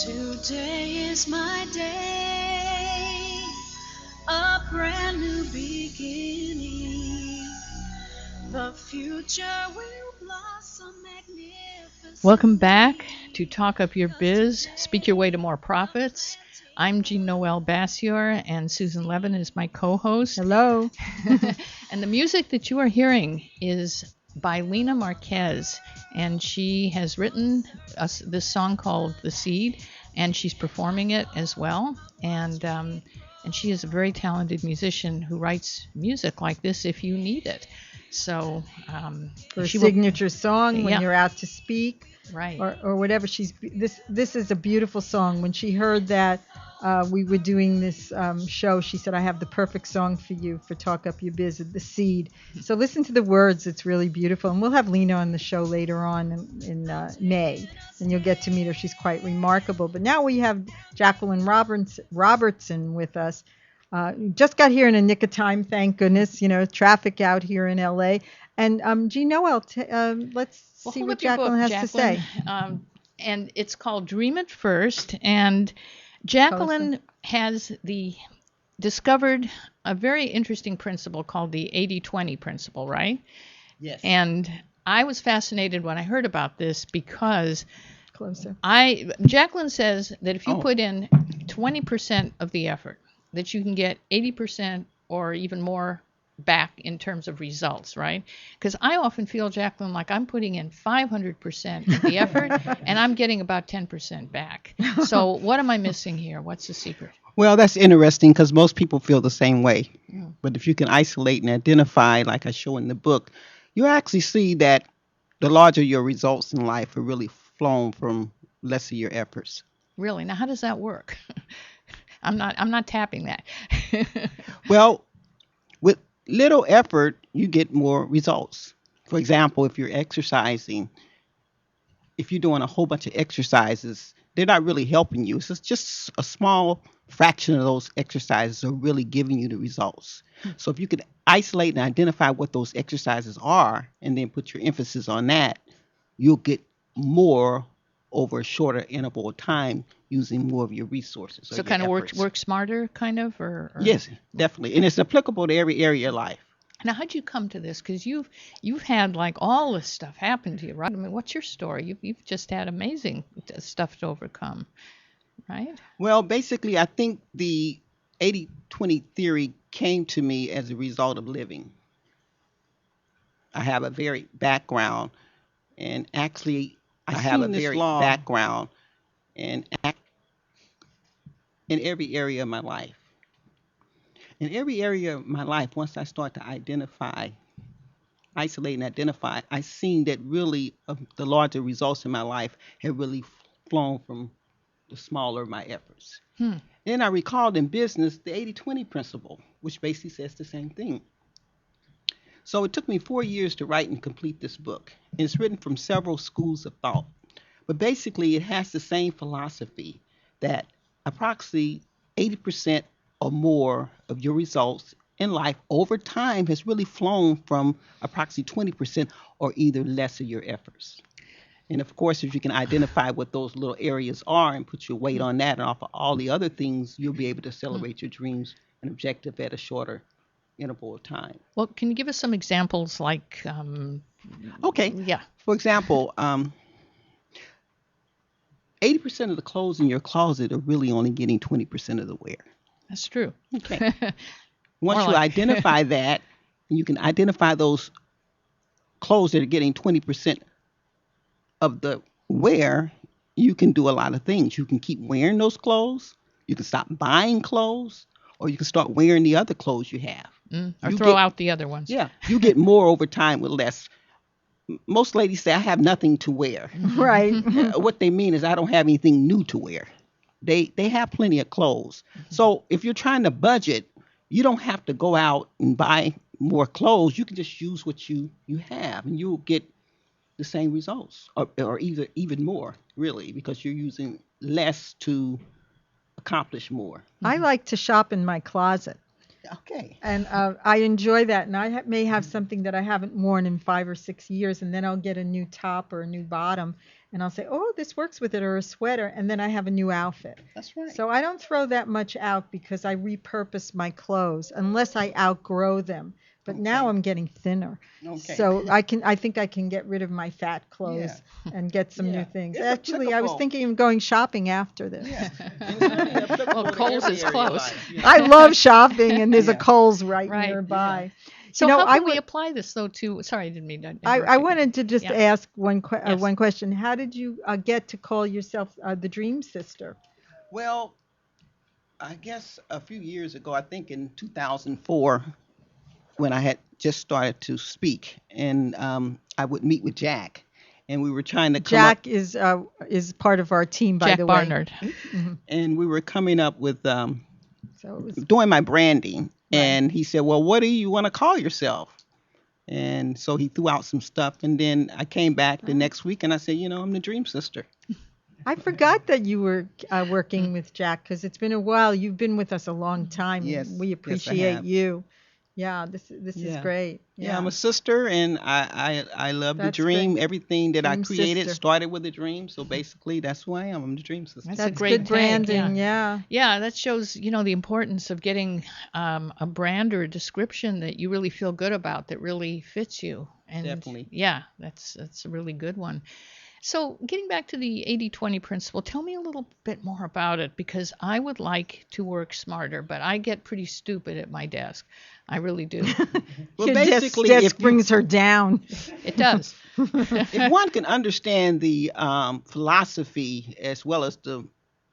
Today is my day, a brand new beginning. The future will blossom magnificent. Welcome back to Talk Up Your Biz, Speak Your Way to More Profits. I'm Jean-Noel Bassior, and Susan Levin is my co-host. Hello. And the music that you are hearing is by Lena Marquez, and she has written this song called The Seed, and she's performing it as well. And she is a very talented musician who writes music like this if you need it. So For a signature song when you're out to speak, right, or whatever. This is a beautiful song. When she heard that we were doing this show, she said, "I have the perfect song for you for Talk Up Your Biz, The Seed." So listen to the words; it's really beautiful. And we'll have Lena on the show later on in May, and you'll get to meet her. She's quite remarkable. But now we have Jacqueline Robertson with us. Just got here in a nick of time, thank goodness. Traffic out here in LA. And Jean-Noel, let's see what Jacqueline has to say. And it's called Dream It First. And Jacqueline has discovered a very interesting principle called the 80-20 principle, right? Yes. And I was fascinated when I heard about this because Jacqueline says that if you put in 20% of the effort, that you can get 80% or even more back in terms of results, right? Because I often feel, Jacqueline, like I'm putting in 500% of the effort and I'm getting about 10% back. So what am I missing here? What's the secret? Well, that's interesting because most people feel the same way. But if you can isolate and identify, like I show in the book, you actually see that the larger your results in life are really flown from less of your efforts. Really? Now, how does that work? I'm not tapping that. Well, with little effort, you get more results. For example, if you're exercising, if you're doing a whole bunch of exercises, they're not really helping you. It's just a small fraction of those exercises are really giving you the results. So if you can isolate and identify what those exercises are and then put your emphasis on that, you'll get more over a shorter interval of time using more of your resources. So kind of work smarter, kind of? Or? Yes, definitely. And it's applicable to every area of life. Now, how'd you come to this? Because you've had like all this stuff happen to you, right? I mean, what's your story? You've just had amazing stuff to overcome, right? Well, basically, I think the 80-20 theory came to me as a result of living. I have a very background, and actually, I have a very background in every area of my life. In every area of my life, once I start to isolate and identify, I've seen that really the larger results in my life have really flown from the smaller my efforts. Then I recalled in business the 80-20 principle, which basically says the same thing. So it took me 4 years to write and complete this book. And it's written from several schools of thought. But basically, it has the same philosophy that approximately 80% or more of your results in life over time has really flown from approximately 20% or either less of your efforts. And of course, if you can identify what those little areas are and put your weight on that and offer all the other things, you'll be able to celebrate your dreams and objective at a shorter interval of time. Well, can you give us some examples like... Okay. Yeah. For example, 80% of the clothes in your closet are really only getting 20% of the wear. That's true. Okay. Once you identify that, you can identify those clothes that are getting 20% of the wear, you can do a lot of things. You can keep wearing those clothes, you can stop buying clothes, or you can start wearing the other clothes you have. Or throw out the other ones. Yeah, you get more over time with less. Most ladies say, I have nothing to wear. Right. What they mean is I don't have anything new to wear. They have plenty of clothes. So if you're trying to budget, you don't have to go out and buy more clothes. You can just use what you have, and you'll get the same results, or even more, really, because you're using less to accomplish more. I like to shop in my closet. Okay. And I enjoy that. And I may have something that I haven't worn in 5 or 6 years, and then I'll get a new top or a new bottom, and I'll say, "Oh, this works with it," or a sweater, and then I have a new outfit. That's right. So I don't throw that much out because I repurpose my clothes unless I outgrow them. But now Okay. I'm getting thinner. Okay. So I think I can get rid of my fat clothes and get some new Yeah. things. It's Actually, I was applicable. thinking of going shopping after this. Yeah. And it's really applicable Well, to Kohl's every is area of close. life, you know. I love shopping, and there's a Yeah. Kohl's right Right. nearby. So You know, how I can we would. apply this though to? Sorry, I didn't mean to I interrupt you. wanted to just Yeah. ask Yes. one question. How did you get to call yourself the Dream Sister? Well, I guess a few years ago, I think in 2004, when I had just started to speak, and I would meet with Jack, and we were trying to come up, Jack is part of our team, by Jack the way. Barnard. Mhm. and we were coming up with So it was doing my branding, right. and he said, "Well, what do you want to call yourself?" And so he threw out some stuff, and then I came back the next week, and I said, "I'm the Dream Sister." I forgot that you were working with Jack because it's been a while. You've been with us a long time. Yes, And we yes, I appreciate have. you. Yeah, this is Yeah. great. Yeah, I'm a sister, and I love the That's dream. great. Everything that I Dream created sister. started with a dream. So basically, that's who I am. I'm the Dream Sister. That's a That's great good tag, branding. yeah. Yeah. Yeah, that shows, the importance of getting a brand or a description that you really feel good about, that really fits you. And Definitely. yeah, that's a really good one. So getting back to the 80-20 principle, tell me a little bit more about it, because I would like to work smarter, but I get pretty stupid at my desk. I really do. Well, Your basically, desk if brings her down. It does. if one can understand the philosophy as well as the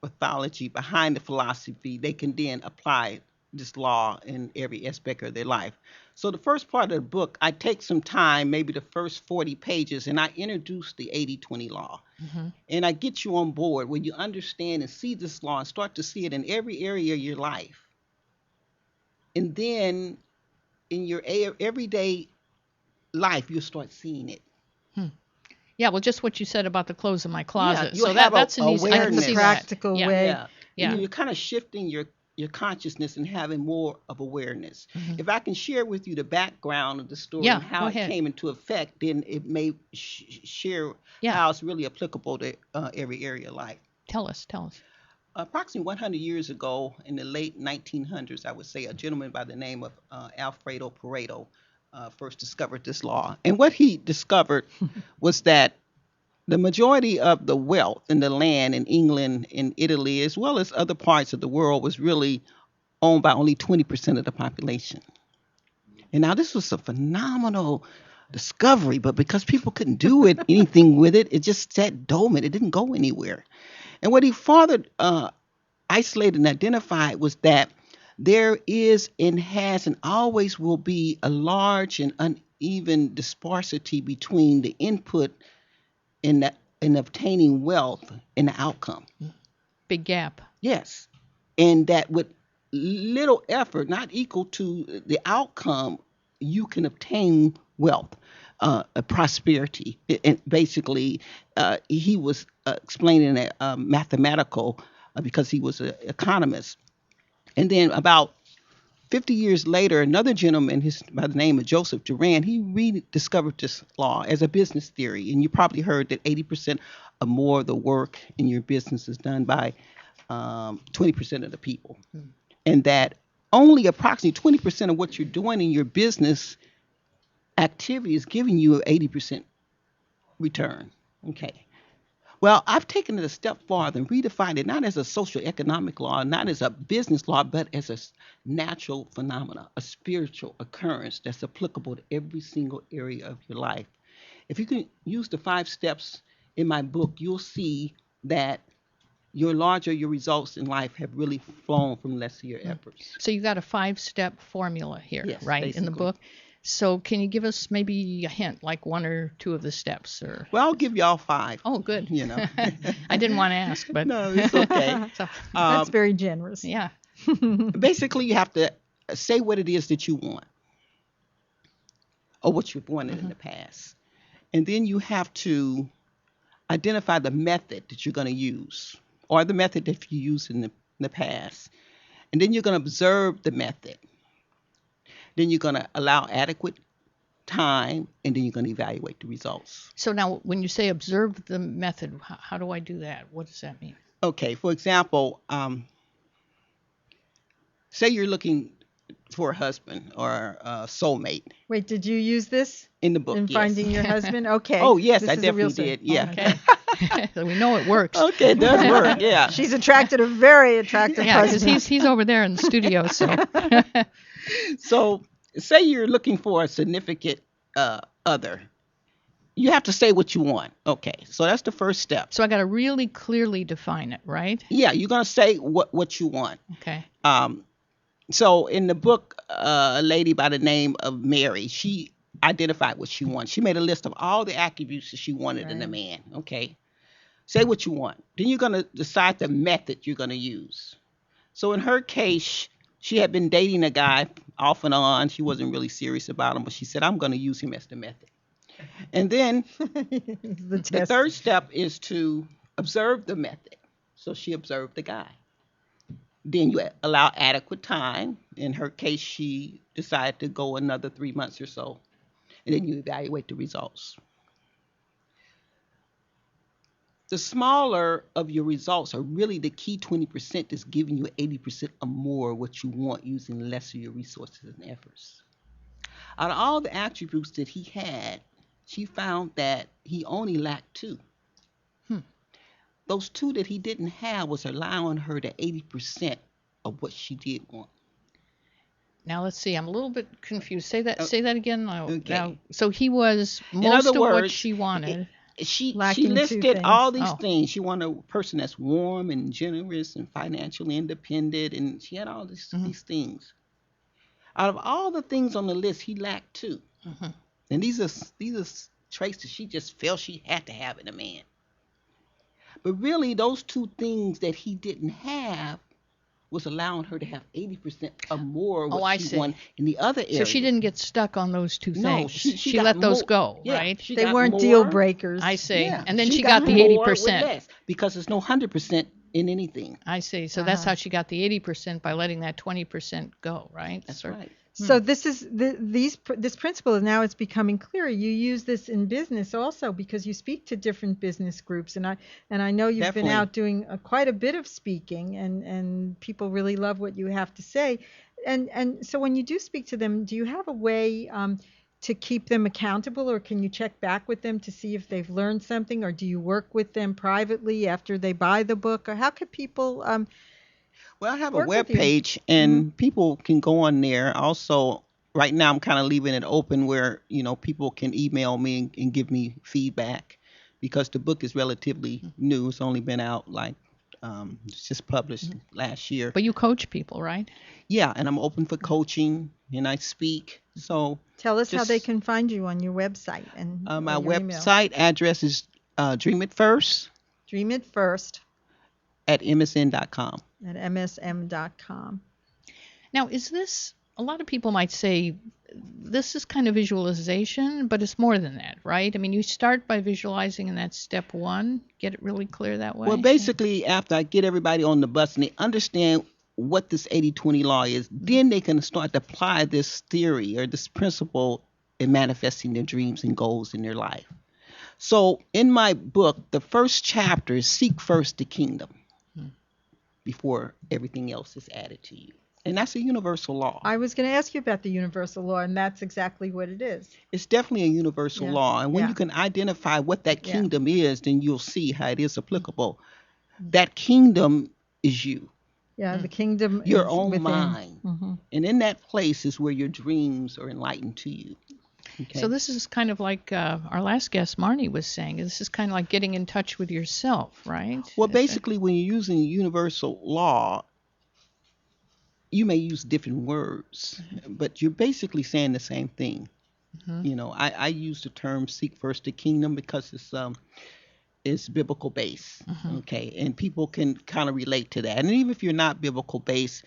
pathology behind the philosophy, they can then apply this law in every aspect of their life. So the first part of the book, I take some time, maybe the first 40 pages, and I introduce the 80-20 law. Mm-hmm. And I get you on board where you understand and see this law and start to see it in every area of your life. And then in your everyday life, you'll start seeing it. Yeah, well, just what you said about the clothes in my closet. you'll So have that's an easy. I can awareness. see That's a practical that. way. Yeah. Yeah. You're kind of shifting your consciousness and having more of awareness. Mhm. If I can share with you the background of the story Yeah, and how go it ahead. came into effect, then it may share Yeah. how it's really applicable to every area of life. Tell us. Approximately 100 years ago, in the late 1900s, I would say, a gentleman by the name of Alfredo Pareto first discovered this law. And what he discovered was that the majority of the wealth in the land in England and Italy, as well as other parts of the world, was really owned by only 20% of the population. And now this was a phenomenal discovery, but because people couldn't do anything with it, it just sat dormant. It didn't go anywhere. And what he further isolated and identified was that there is and has and always will be a large and uneven disparity between the input in obtaining wealth and the outcome. Big gap. Yes. And that with little effort, not equal to the outcome, you can obtain wealth, prosperity. And basically, he was explaining it mathematical because he was an economist. And then about 50 years later, another gentleman by the name of Joseph Duran, he rediscovered this law as a business theory. And you probably heard that 80% or more of the work in your business is done by 20% of the people. And that only approximately 20% of what you're doing in your business activity is giving you an 80% return. Okay. Well, I've taken it a step farther and redefined it not as a social economic law, not as a business law, but as a natural phenomena, a spiritual occurrence that's applicable to every single area of your life. If you can use the 5 steps in my book, you'll see that your results in life have really flown from less of your efforts. So you got a 5-step formula here, Yes, right, in the basically. book. So can you give us maybe a hint, like 1 or 2 of the steps? Or Well, I'll give you all 5. oh, good. I didn't want to ask, but No, it's okay. So, That's very generous. yeah. Basically, you have to say what it is that you want or what you've wanted in the past. And then you have to identify the method that you're going to use or the method that you used in the past. And then you're going to observe the method. Then you're going to allow adequate time, and then you're going to evaluate the results. So now, when you say observe the method, how do I do that? What does that mean? Okay, for example, say you're looking for a husband or a soulmate. Wait, did you use this in the book? in yes. finding your husband? Okay. Oh yes, This I is a real definitely did. story. Yeah. Okay. So we know it works. Okay, it does work. Yeah. She's attracted a very attractive Yeah, because husband. he's over there in the studio. So So say you're looking for a significant other. You have to say what you want. Okay, so that's the first step. I got to really clearly define it, right? Yeah, you're gonna say what you want. Okay. So in the book, a lady by the name of Mary, she identified what she wants. She made a list of all the attributes that she wanted in a man. Okay, say what you want. Then you're gonna decide the method you're gonna use. So in her case, she had been dating a guy off and on. She wasn't really serious about him, but she said, I'm gonna use him as the method. And then the third step is to observe the method. So she observed the guy. Then you allow adequate time. In her case, she decided to go another 3 months or so. And then you evaluate the results. The smaller of your results are really the key 20% that's giving you 80% or more what you want using less of your resources and efforts. Out of all the attributes that he had, she found that he only lacked 2. Those 2 that he didn't have was allowing her to 80% of what she did want. Now let's see. I'm a little bit confused. Say that again. Okay. Now, so he was most of what she wanted. She listed all these things. She wanted a person that's warm and generous and financially independent, and she had all these things. Out of all the things on the list, he lacked 2. And these are traits that she just felt she had to have in a man. But really, those 2 things that he didn't have was allowing her to have 80% or more of what she wanted in the other area. So she didn't get stuck on those 2 things. No, she let those go, yeah, right? They weren't deal breakers. I see. Yeah. And then she got the 80%. Because there's no 100% in anything. I see. So that's how she got the 80% by letting that 20% go, right? That's right. So this is this principle now it's becoming clearer. You use this in business also because you speak to different business groups, and I know you've been out doing quite a bit of speaking, and people really love what you have to say, and so when you do speak to them, do you have a way to keep them accountable, or can you check back with them to see if they've learned something, or do you work with them privately after they buy the book, or how could people Well, I have a web page, and people can go on there. Also, right now I'm kind of leaving it open where people can email me and give me feedback, because the book is relatively new. It's only been out it's just published last year. But you coach people, right? Yeah, and I'm open for coaching, and I speak. So tell us how they can find you on your website and my website address is Dream It First. Dream It First. At msn.com. At msm.com. Now, is this, a lot of people might say, this is kind of visualization, but it's more than that, right? I mean, you start by visualizing, and that's step 1. Get it really clear that way. Well, basically, after I get everybody on the bus and they understand what this 80-20 law is, then they can start to apply this theory or this principle in manifesting their dreams and goals in their life. So in my book, the first chapter is seek first the kingdom before everything else is added to you. And that's a universal law. I was going to ask you about the universal law, and that's exactly what it is. It's definitely a universal law. And when you can identify what that kingdom is, then you'll see how it is applicable. That kingdom is you. Yeah, the kingdom your is own within. mind. And in that place is where your dreams are enlightened to you. Okay. So this is kind of like our last guest, Marnie, was saying. This is kind of like getting in touch with yourself, right? Well, basically, when you're using universal law, you may use different words, but you're basically saying the same thing. I use the term seek first the kingdom because it's biblical based. Okay, and people can kind of relate to that. And even if you're not biblical based,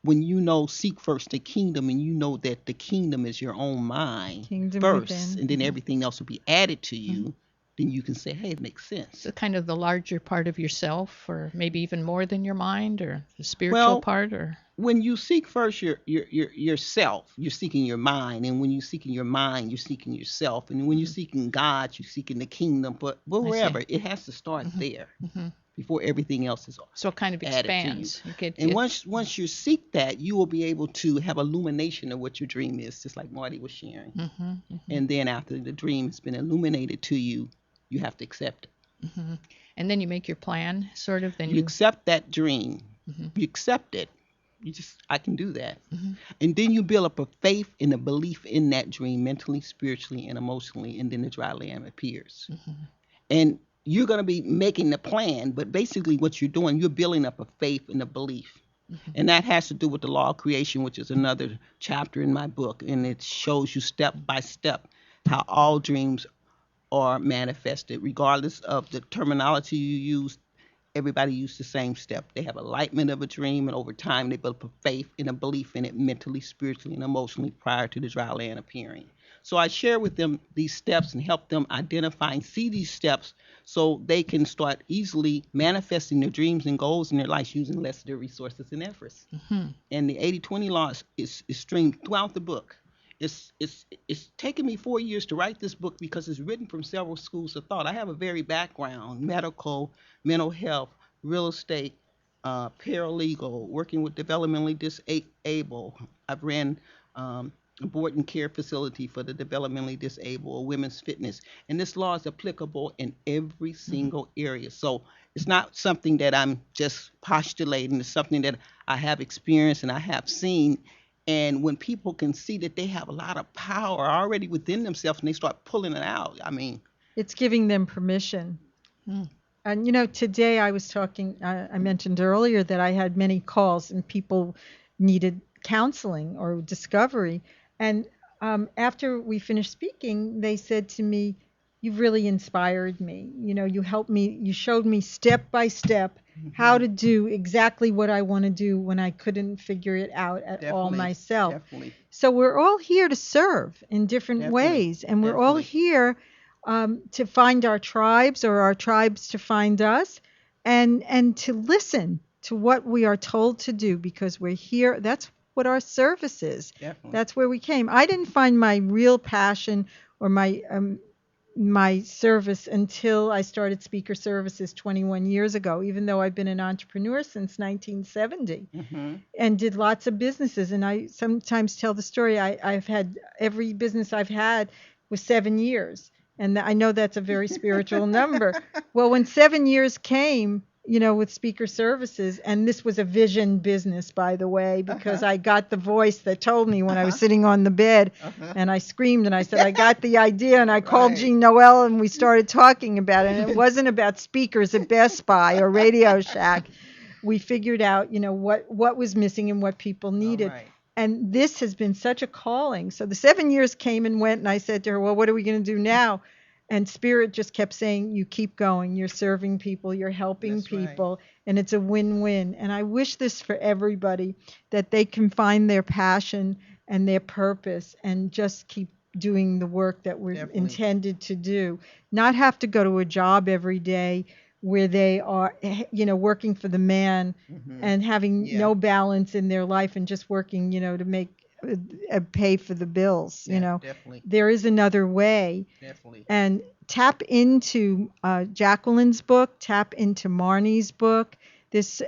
when seek first the kingdom, and you know that the kingdom is your own mind first, within. And then everything else will be added to you, then you can say, hey, it makes sense. So kind of the larger part of yourself, or maybe even more than your mind, or the spiritual part, or? when you seek first yourself, you're seeking your mind, and when you're seeking your mind, you're seeking yourself, and when you're seeking God, you're seeking the kingdom. But wherever, it has to start there before everything else is so it kind of added expands. to you. And once you seek that, you will be able to have illumination of what your dream is, just like Marty was sharing. And then after the dream has been illuminated to you, you have to accept it. And then you make your plan, sort of. Then you accept that dream. You accept it. I can do that. And then you build up a faith and a belief in that dream, mentally, spiritually, and emotionally, and then the dry land appears. And you're going to be making the plan, but basically what you're doing, you're building up a faith and a belief. And that has to do with the law of creation, which is another chapter in my book, and it shows you step by step how all dreams are manifested, regardless of the terminology you use. Everybody uses the same step. They have enlightenment of a dream, and over time they build up a faith and a belief in it mentally, spiritually, and emotionally prior to the dry land appearing. So I share with them these steps and help them identify and see these steps so they can start easily manifesting their dreams and goals in their lives using less of their resources and efforts. And the 80-20 law is streamed throughout the book. It's taken me 4 years to write this book because it's written from several schools of thought. I have a varied background: medical, mental health, real estate, paralegal, working with developmentally disabled. I've ran a board and care facility for the developmentally disabled, women's fitness. And this law is applicable in every single area. So it's not something that I'm just postulating. It's something that I have experienced and I have seen. And when people can see that they have a lot of power already within themselves and they start pulling it out, I mean, it's giving them permission. And today I was talking, I mentioned earlier that I had many calls and people needed counseling or discovery. And after we finished speaking, they said to me, "You've really inspired me. You helped me, you showed me step by step how to do exactly what I want to do when I couldn't figure it out at all myself." So we're all here to serve in different ways, and we're all here to find our tribes or our tribes to find us, and to listen to what we are told to do, because we're here. That's what our service is. That's where we came. I didn't find my real passion or my service until I started Speaker Services 21 years ago, even though I've been an entrepreneur since 1970 and did lots of businesses. And I sometimes tell the story, I've had, every business I've had was 7 years. And I know that's a very spiritual number. Well, when 7 years came, with Speaker Services, and this was a vision business, by the way, because I got the voice that told me when I was sitting on the bed, and I screamed and I said, I got the idea, and I called Jean-Noel and we started talking about it. And it wasn't about speakers at Best Buy or Radio Shack. We figured out, what was missing and what people needed. And this has been such a calling. So the 7 years came and went, and I said to her, well, what are we going to do now? And Spirit just kept saying, you keep going. You're serving people. You're helping people. And it's a win-win. And I wish this for everybody, that they can find their passion and their purpose and just keep doing the work that we're intended to do. Not have to go to a job every day where they are, working for the man and having no balance in their life and just working, to make pay for the bills. There is another way. And tap into Jacqueline's book, tap into Marnie's book. This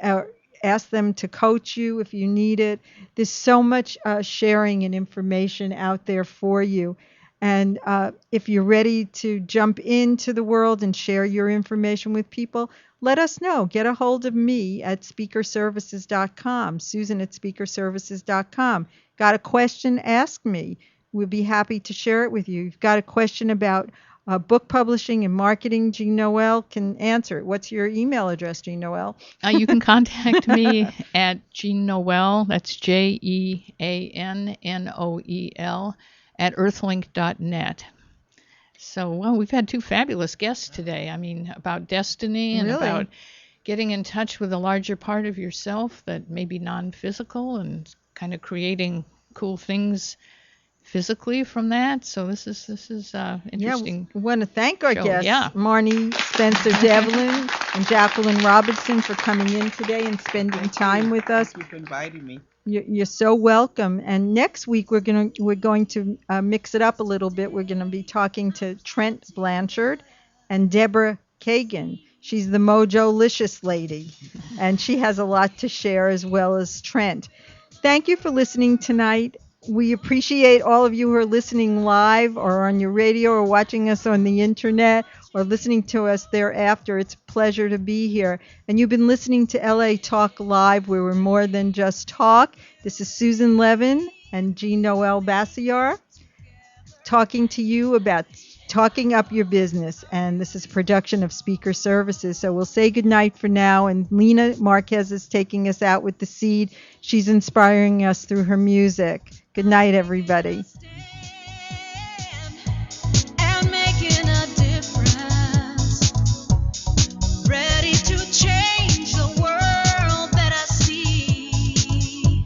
ask them to coach you if you need it. There's so much sharing and information out there for you. And if you're ready to jump into the world and share your information with people, let us know. Get a hold of me at speakerservices.com, Susan at speakerservices.com. Got a question? Ask me. We'll be happy to share it with you. You've got a question about book publishing and marketing, Jean-Noel can answer it. What's your email address, Jean-Noel? You can contact me at Jean-Noel, that's Jeannoel, at earthlink.net. So, we've had two fabulous guests today. I mean, about destiny and about getting in touch with a larger part of yourself that may be non-physical and kind of creating cool things physically from that. So this is interesting. We want to thank our guests, Marnie Spencer Devlin and Jacqueline Robertson, for coming in today and spending time with us. Thank you for inviting me. You're so welcome. And next week we're going to mix it up a little bit. We're going to be talking to Trent Blanchard and Deborah Kagan. She's the Mojo-licious lady, and she has a lot to share as well as Trent. Thank you for listening tonight. We appreciate all of you who are listening live or on your radio or watching us on the internet or listening to us thereafter. It's a pleasure to be here. And you've been listening to LA Talk Live, where we're more than just talk. This is Susan Levin and Jean-Noel Bassior talking to you about talking up your business. And this is a production of Speaker Services. So we'll say goodnight for now. And Lena Marquez is taking us out with The Seed. She's inspiring us through her music. Good night, everybody. And making a difference. Ready to change the world that I see.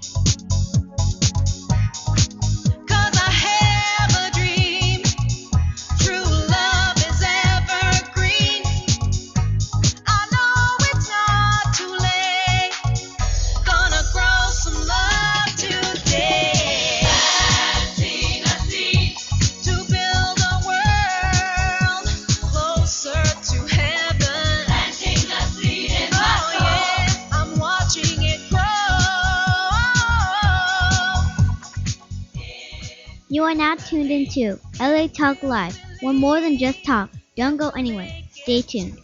'Cause I have a dream. True love is evergreen. I know it's not too late. Gonna grow some love today. Planting a seed to build a world closer to heaven. Planting a seed in my soul. Yeah, I'm watching it grow. You are now tuned into LA Talk Live. We're more than just talk. Don't go anywhere. Stay tuned.